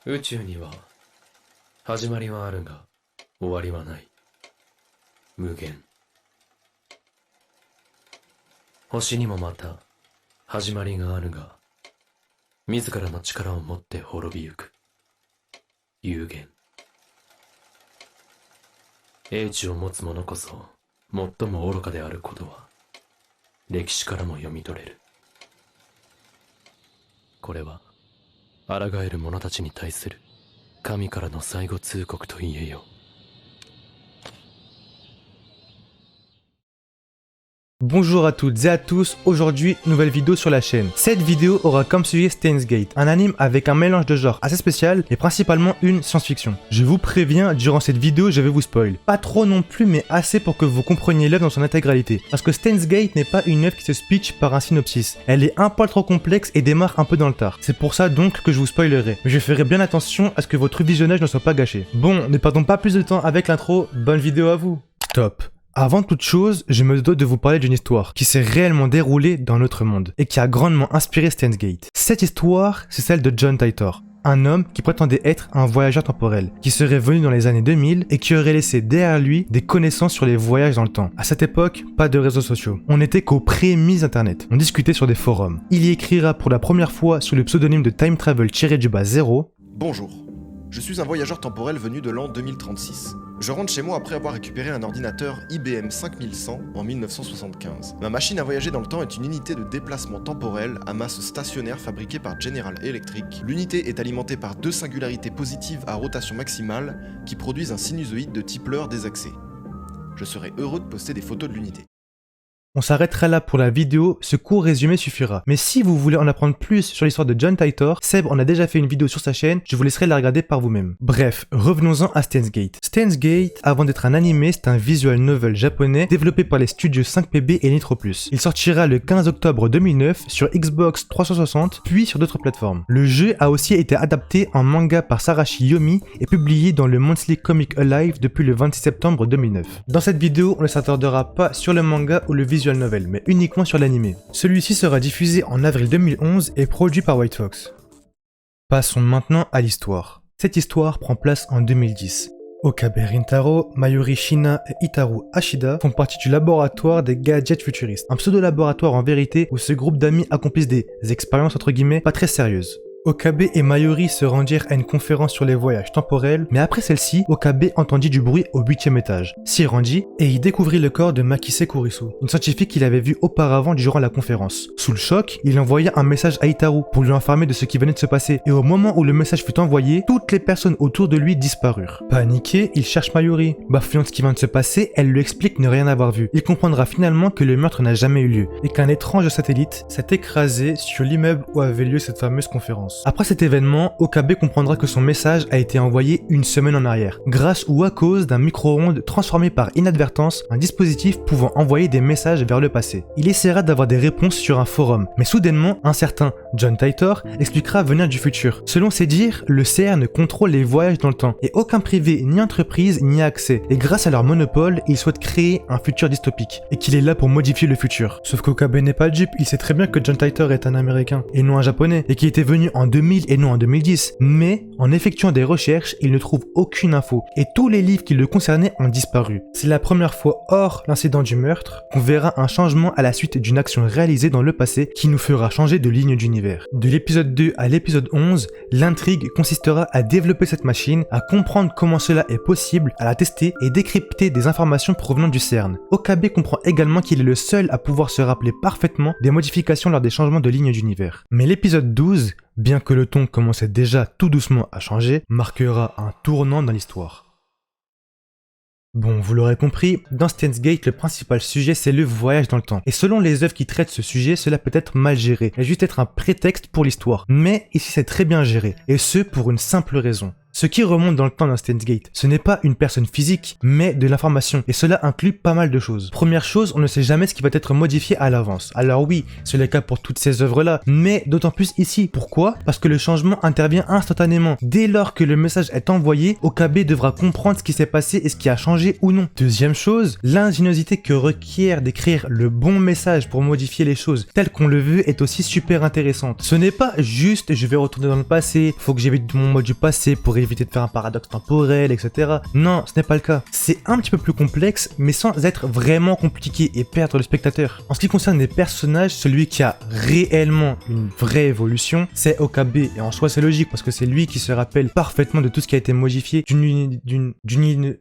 宇宙には始まりはあるが終わりはない。無限。星にもまた始まりがあるが自らの力を持って滅びゆく。有限。英知を持つ者こそ最も愚かであることは歴史からも読み取れる。これは抗える者たちに対する神からの最後通告と言えよう。Bonjour à toutes et à tous, aujourd'hui nouvelle vidéo sur la chaîne. Cette vidéo aura comme sujet Steins Gate, un anime avec un mélange de genres assez spécial et principalement une science-fiction. Je vous préviens, durant cette vidéo je vais vous spoil. Pas trop non plus mais assez pour que vous compreniez l'œuvre dans son intégralité. Parce que Steins Gate n'est pas une œuvre qui se speech par un synopsis. Elle est un poil trop complexe et démarre un peu dans le tard. C'est pour ça donc que je vous spoilerai. Mais je ferai bien attention à ce que votre visionnage ne soit pas gâché. Bon, ne perdons pas plus de temps avec l'intro, bonne vidéo à vous. Top. Avant toute chose, je me dois de vous parler d'une histoire qui s'est réellement déroulée dans notre monde et qui a grandement inspiré Steins Gate. Cette histoire, c'est celle de John Titor, un homme qui prétendait être un voyageur temporel, qui serait venu dans les années 2000 et qui aurait laissé derrière lui des connaissances sur les voyages dans le temps. À cette époque, pas de réseaux sociaux. On n'était qu'aux prémices internet. On discutait sur des forums. Il y écrira pour la première fois sous le pseudonyme de Time Travel-0. Bonjour. Je suis un voyageur temporel venu de l'an 2036. Je rentre chez moi après avoir récupéré un ordinateur IBM 5100 en 1975. Ma machine à voyager dans le temps est une unité de déplacement temporel à masse stationnaire fabriquée par General Electric. L'unité est alimentée par deux singularités positives à rotation maximale qui produisent un sinusoïde de type leurre désaxé. Je serais heureux de poster des photos de l'unité. On s'arrêtera là pour la vidéo, ce court résumé suffira. Mais si vous voulez en apprendre plus sur l'histoire de John Titor, Seb en a déjà fait une vidéo sur sa chaîne, je vous laisserai la regarder par vous-même. Bref, revenons-en à Steins Gate. Steins Gate, avant d'être un animé, c'est un visual novel japonais développé par les studios 5PB et Nitro Plus. Il sortira le 15 octobre 2009 sur Xbox 360, puis sur d'autres plateformes. Le jeu a aussi été adapté en manga par Sarashi Yomi et publié dans le Monthly Comic Alive depuis le 26 septembre 2009. Dans cette vidéo, on ne s'attardera pas sur le manga ou le visual novel, mais uniquement sur l'animé. Celui-ci sera diffusé en avril 2011 et produit par White Fox. Passons maintenant à l'histoire. Cette histoire prend place en 2010. Okabe Rintaro, Mayuri Shina et Hitaru Ashida font partie du laboratoire des gadgets futuristes, un pseudo-laboratoire en vérité où ce groupe d'amis accomplissent des expériences entre guillemets pas très sérieuses. Okabe et Mayuri se rendirent à une conférence sur les voyages temporels, mais après celle-ci, Okabe entendit du bruit au 8e étage, s'y rendit et y découvrit le corps de Makise Kurisu, une scientifique qu'il avait vue auparavant durant la conférence. Sous le choc, il envoya un message à Hitaru pour lui informer de ce qui venait de se passer, et au moment où le message fut envoyé, toutes les personnes autour de lui disparurent. Paniqué, il cherche Mayuri. Bafouillant ce qui vient de se passer, elle lui explique ne rien avoir vu. Il comprendra finalement que le meurtre n'a jamais eu lieu, et qu'un étrange satellite s'est écrasé sur l'immeuble où avait lieu cette fameuse conférence. Après cet événement, Okabe comprendra que son message a été envoyé une semaine en arrière, grâce ou à cause d'un micro-ondes transformé par inadvertance, un dispositif pouvant envoyer des messages vers le passé. Il essaiera d'avoir des réponses sur un forum, mais soudainement, un certain John Titor expliquera venir du futur. Selon ses dires, le CERN contrôle les voyages dans le temps, et aucun privé ni entreprise n'y a accès, et grâce à leur monopole, ils souhaitent créer un futur dystopique, et qu'il est là pour modifier le futur. Sauf qu'Okabe n'est pas dupe, il sait très bien que John Titor est un américain, et non un japonais, et qui était venu en 2000 et non en 2010, mais en effectuant des recherches, il ne trouve aucune info, et tous les livres qui le concernaient ont disparu. C'est la première fois hors l'incident du meurtre qu'on verra un changement à la suite d'une action réalisée dans le passé qui nous fera changer de ligne d'univers. De l'épisode 2 à l'épisode 11, l'intrigue consistera à développer cette machine, à comprendre comment cela est possible, à la tester et décrypter des informations provenant du CERN. Okabe comprend également qu'il est le seul à pouvoir se rappeler parfaitement des modifications lors des changements de ligne d'univers. Mais l'épisode 12, bien que le ton commençait déjà tout doucement à changer, marquera un tournant dans l'histoire. Bon, vous l'aurez compris, dans Steins Gate, le principal sujet c'est le voyage dans le temps. Et selon les œuvres qui traitent ce sujet, cela peut être mal géré, et juste être un prétexte pour l'histoire. Mais ici c'est très bien géré, et ce pour une simple raison. Ce qui remonte dans le temps d'un Steins Gate, ce n'est pas une personne physique, mais de l'information, et cela inclut pas mal de choses. Première chose, on ne sait jamais ce qui va être modifié à l'avance. Alors oui, c'est le cas pour toutes ces œuvres-là, mais d'autant plus ici. Pourquoi? Parce que le changement intervient instantanément. Dès lors que le message est envoyé, Okabe devra comprendre ce qui s'est passé et ce qui a changé ou non. Deuxième chose, l'ingéniosité que requiert d'écrire le bon message pour modifier les choses telles qu'on le veut est aussi super intéressante. Ce n'est pas juste je vais retourner dans le passé, faut que j'évite mon mode du passé pour éviter de faire un paradoxe temporel, etc. Non, ce n'est pas le cas. C'est un petit peu plus complexe, mais sans être vraiment compliqué et perdre le spectateur. En ce qui concerne les personnages, celui qui a réellement une vraie évolution, c'est Okabe. Et en soi, c'est logique parce que c'est lui qui se rappelle parfaitement de tout ce qui a été modifié d'une ligne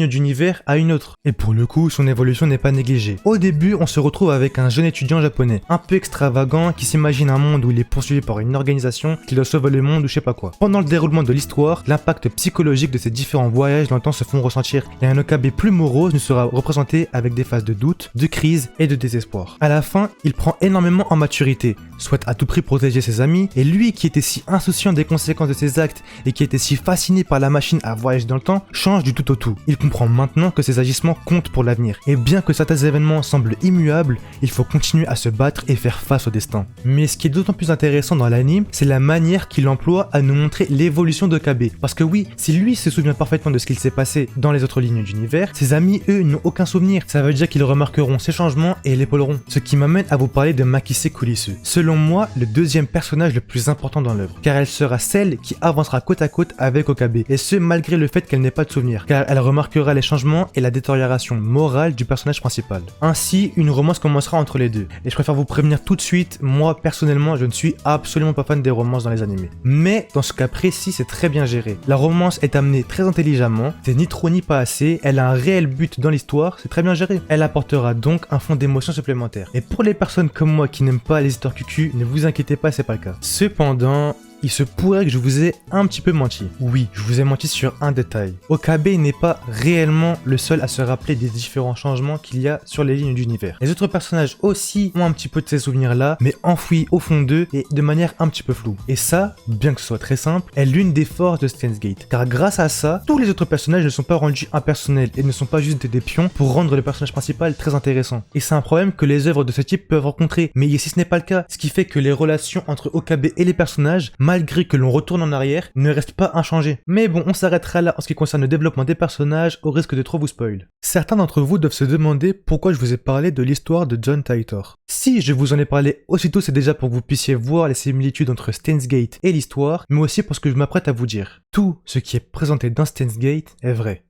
d'univers à une autre. Et pour le coup, son évolution n'est pas négligée. Au début, on se retrouve avec un jeune étudiant japonais, un peu extravagant, qui s'imagine un monde où il est poursuivi par une organisation qui doit sauver le monde ou je sais pas quoi. Pendant le déroulement de l'histoire, l'impact psychologique de ces différents voyages dans le temps se font ressentir, et un Okabe plus morose nous sera représenté avec des phases de doute, de crise et de désespoir. À la fin, il prend énormément en maturité, souhaite à tout prix protéger ses amis, et lui qui était si insouciant des conséquences de ses actes et qui était si fasciné par la machine à voyager dans le temps, change du tout au tout. Il comprend maintenant que ses agissements comptent pour l'avenir. Et bien que certains événements semblent immuables, il faut continuer à se battre et faire face au destin. Mais ce qui est d'autant plus intéressant dans l'anime, c'est la manière qu'il emploie à nous montrer l'évolution d'Okabe. Parce que oui, si lui se souvient parfaitement de ce qu'il s'est passé dans les autres lignes d'univers, ses amis, eux, n'ont aucun souvenir. Ça veut dire qu'ils remarqueront ces changements et l'épauleront. Ce qui m'amène à vous parler de Makise Kurisu. Selon moi, le deuxième personnage le plus important dans l'œuvre, car elle sera celle qui avancera côte à côte avec Okabe, et ce malgré le fait qu'elle n'ait pas de souvenir, car elle remarquera les changements et la détérioration morale du personnage principal. Ainsi, une romance commencera entre les deux, et je préfère vous prévenir tout de suite, moi personnellement je ne suis absolument pas fan des romances dans les animés. Mais dans ce cas précis, c'est très bien géré. La romance est amenée très intelligemment, c'est ni trop ni pas assez, elle a un réel but dans l'histoire, c'est très bien géré. Elle apportera donc un fond d'émotion supplémentaire. Et pour les personnes comme moi qui n'aiment pas les histoires cucu, ne vous inquiétez pas, c'est pas le cas. Cependant, il se pourrait que je vous ai un petit peu menti. Oui, je vous ai menti sur un détail. Okabe n'est pas réellement le seul à se rappeler des différents changements qu'il y a sur les lignes d'univers. Les autres personnages aussi ont un petit peu de ces souvenirs-là, mais enfouis au fond d'eux et de manière un petit peu floue. Et ça, bien que ce soit très simple, est l'une des forces de Steins Gate. Car grâce à ça, tous les autres personnages ne sont pas rendus impersonnels et ne sont pas juste des pions pour rendre le personnage principal très intéressant. Et c'est un problème que les œuvres de ce type peuvent rencontrer, mais ici ce n'est pas le cas. Ce qui fait que les relations entre Okabe et les personnages, malgré que l'on retourne en arrière, ne reste pas inchangé. Mais bon, on s'arrêtera là en ce qui concerne le développement des personnages, au risque de trop vous spoil. Certains d'entre vous doivent se demander pourquoi je vous ai parlé de l'histoire de John Titor. Si je vous en ai parlé aussitôt, c'est déjà pour que vous puissiez voir les similitudes entre Steins Gate et l'histoire, mais aussi parce que je m'apprête à vous dire. Tout ce qui est présenté dans Steins Gate est vrai.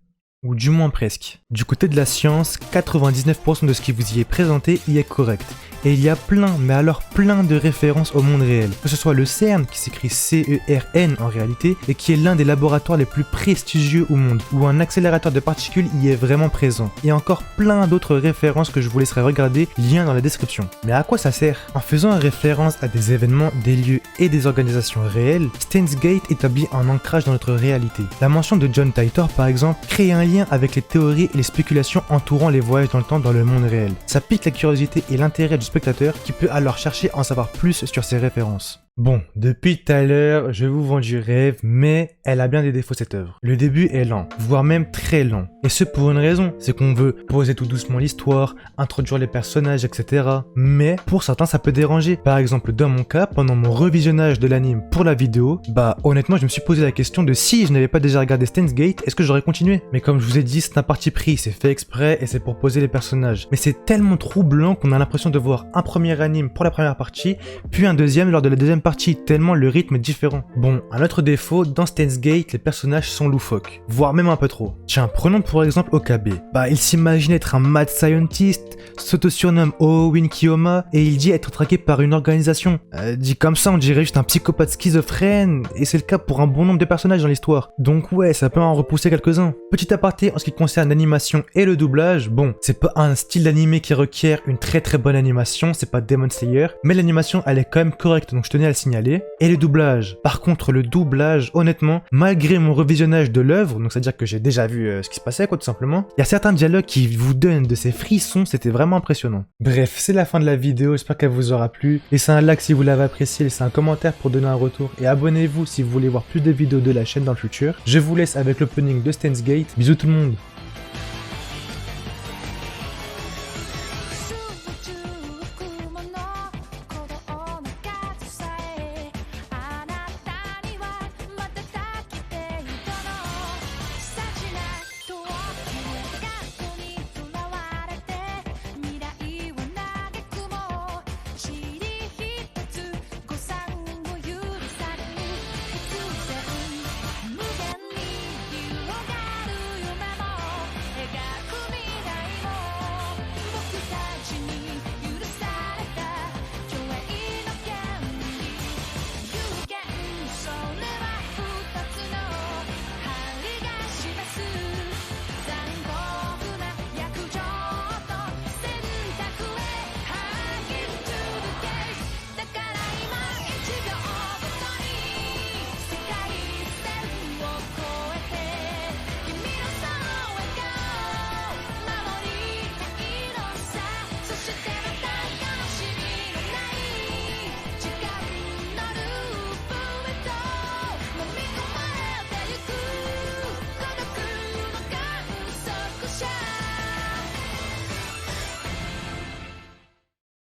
Ou du moins presque. Du côté de la science, 99% de ce qui vous y est présenté y est correct. Et il y a plein, mais alors plein de références au monde réel. Que ce soit le CERN, qui s'écrit CERN en réalité, et qui est l'un des laboratoires les plus prestigieux au monde, où un accélérateur de particules y est vraiment présent. Et encore plein d'autres références que je vous laisserai regarder, lien dans la description. Mais à quoi ça sert? En faisant référence à des événements, des lieux et des organisations réelles, Steins Gate établit un ancrage dans notre réalité. La mention de John Titor par exemple, crée un lien avec les théories et les spéculations entourant les voyages dans le temps dans le monde réel. Ça pique la curiosité et l'intérêt du spectateur qui peut alors chercher à en savoir plus sur ces références. Bon, depuis tout à l'heure, je vous vends du rêve, mais elle a bien des défauts cette œuvre. Le début est lent, voire même très lent. Et ce pour une raison, c'est qu'on veut poser tout doucement l'histoire, introduire les personnages, etc. Mais pour certains, ça peut déranger. Par exemple, dans mon cas, pendant mon revisionnage de l'anime pour la vidéo, honnêtement, je me suis posé la question de si je n'avais pas déjà regardé Steins Gate, est-ce que j'aurais continué? Mais comme je vous ai dit, c'est un parti pris, c'est fait exprès et c'est pour poser les personnages. Mais c'est tellement troublant qu'on a l'impression de voir un premier anime pour la première partie, puis un deuxième lors de la deuxième partie, tellement le rythme est différent. Bon, un autre défaut, dans Steins Gate, les personnages sont loufoques, voire même un peu trop. Tiens, prenons pour exemple Okabe. Il s'imagine être un mad scientist, s'auto-surnomme Oowin Kiyoma, et il dit être traqué par une organisation. Dit comme ça, on dirait juste un psychopathe schizophrène, et c'est le cas pour un bon nombre de personnages dans l'histoire. Donc ouais, ça peut en repousser quelques-uns. Petit aparté, en ce qui concerne l'animation et le doublage, bon, c'est pas un style d'animé qui requiert une très bonne animation, c'est pas Demon Slayer, mais l'animation elle est quand même correcte, donc je tenais à le signaler. Et le doublage. Par contre, le doublage, honnêtement, malgré mon revisionnage de l'œuvre, donc c'est-à-dire que j'ai déjà vu ce qui se passait, quoi, tout simplement, il y a certains dialogues qui vous donnent de ces frissons, c'était vraiment impressionnant. Bref, c'est la fin de la vidéo, j'espère qu'elle vous aura plu. Laissez un like si vous l'avez apprécié, laissez un commentaire pour donner un retour, et abonnez-vous si vous voulez voir plus de vidéos de la chaîne dans le futur. Je vous laisse avec l'opening de Steins Gate. Bisous tout le monde.